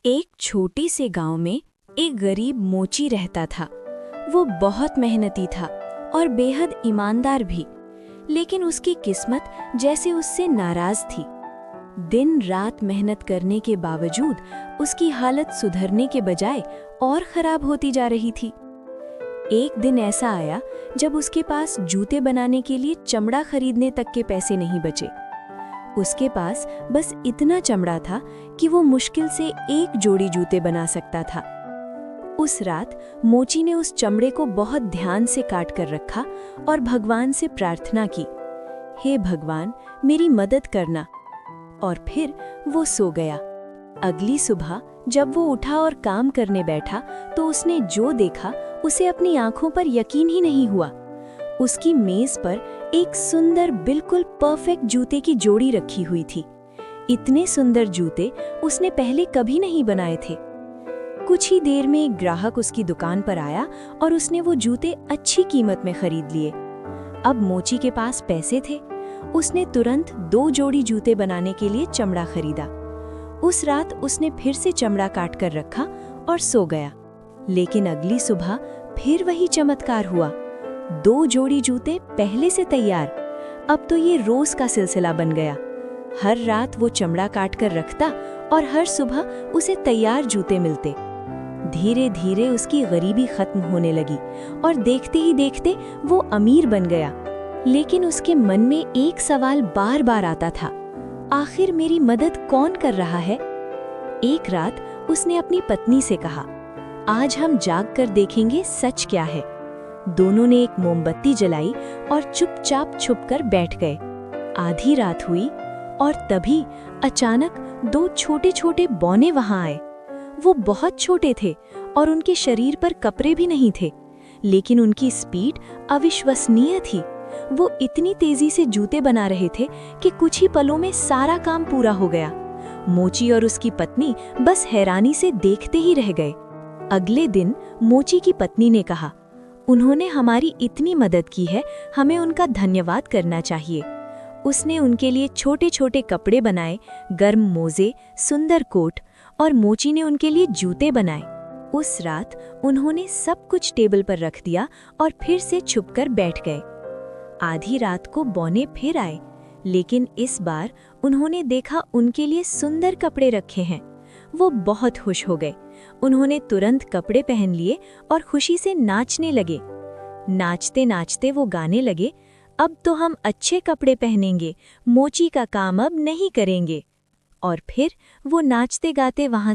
एक छोटे से गांव में एक गरीब मोची रहता था। वो बहुत मेहनती था और बेहद ईमानदार भी, लेकिन उसकी किस्मत जैसे उससे नाराज थी। दिन रात मेहनत करने के बावजूद उसकी हालत सुधरने के बजाय और खराब होती जा रही थी। एक दिन ऐसा आया जब उसके पास जूते बनाने के लिए चमड़ा खरीदने तक के पैसे नहीं बचे। उसके पास बस इतना चमड़ा था कि वो मुश्किल से एक जोड़ी जूते बना सकता था। उस रात मोची ने उस चमड़े को बहुत ध्यान से काट कर रखा और भगवान से प्रार्थना की, हे भगवान, मेरी मदद करना। और फिर वो सो गया। अगली सुबह जब वो उठा और काम करने बैठा तो उसने जो देखा उसे अपनी आंखों पर यकीन ही नहीं हुआ। उसकी मेज पर एक सुंदर, बिल्कुल परफेक्ट जूते की जोड़ी रखी हुई थी। इतने सुंदर जूते उसने पहले कभी नहीं बनाए थे। कुछ ही देर में एक ग्राहक उसकी दुकान पर आया और उसने वो जूते अच्छी कीमत में खरीद लिए। अब मोची के पास पैसे थे। उसने तुरंत 2 जोड़ी जूते बनाने के लिए चमड़ा खरीदा। उस रात उसने फिर से चमड़ा काट कर रखा और सो गया। लेकिन अगली सुबह फिर वही चमत्कार हुआ। 2 जोड़ी जूते पहले से तैयार। अब तो ये रोज का सिलसिला बन गया। हर रात वो चमड़ा काट कर रखता और हर सुबह उसे तैयार जूते मिलते। धीरे धीरे उसकी गरीबी खत्म होने लगी और देखते ही देखते वो अमीर बन गया। लेकिन उसके मन में एक सवाल बार बार आता था, आखिर मेरी मदद कौन कर रहा है? एक रात उसने अपनी पत्नी से कहा, आज हम जाग कर देखेंगे सच क्या है। दोनों ने एक मोमबत्ती जलाई और चुपचाप छुपकर बैठ गए। आधी रात हुई और तभी अचानक 2 छोटे छोटे बौने वहां आए। वो बहुत छोटे थे और उनके शरीर पर कपड़े भी नहीं थे, लेकिन उनकी स्पीड अविश्वसनीय थी। वो इतनी तेजी से जूते बना रहे थे कि कुछ ही पलों में सारा काम पूरा हो गया। मोची और उसकी पत्नी बस हैरानी से देखते ही रह गए। अगले दिन मोची की पत्नी ने कहा, उन्होंने हमारी इतनी मदद की है, हमें उनका धन्यवाद करना चाहिए। उसने उनके लिए छोटे छोटे कपड़े बनाए, गर्म मोजे, सुंदर कोट, और मोची ने उनके लिए जूते बनाए। उस रात उन्होंने सब कुछ टेबल पर रख दिया और फिर से छुपकर बैठ गए। आधी रात को बौने फिर आए, लेकिन इस बार उन्होंने देखा उनके लिए सुंदर कपड़े रखे हैं। वो बहुत खुश हो गए। उन्होंने तुरंत कपड़े पहन लिए और खुशी से नाचने लगे। नाचते नाचते वो गाने लगे, अब तो हम अच्छे कपड़े पहनेंगे, मोची का काम अब नहीं करेंगे। और फिर वो नाचते गाते वहां से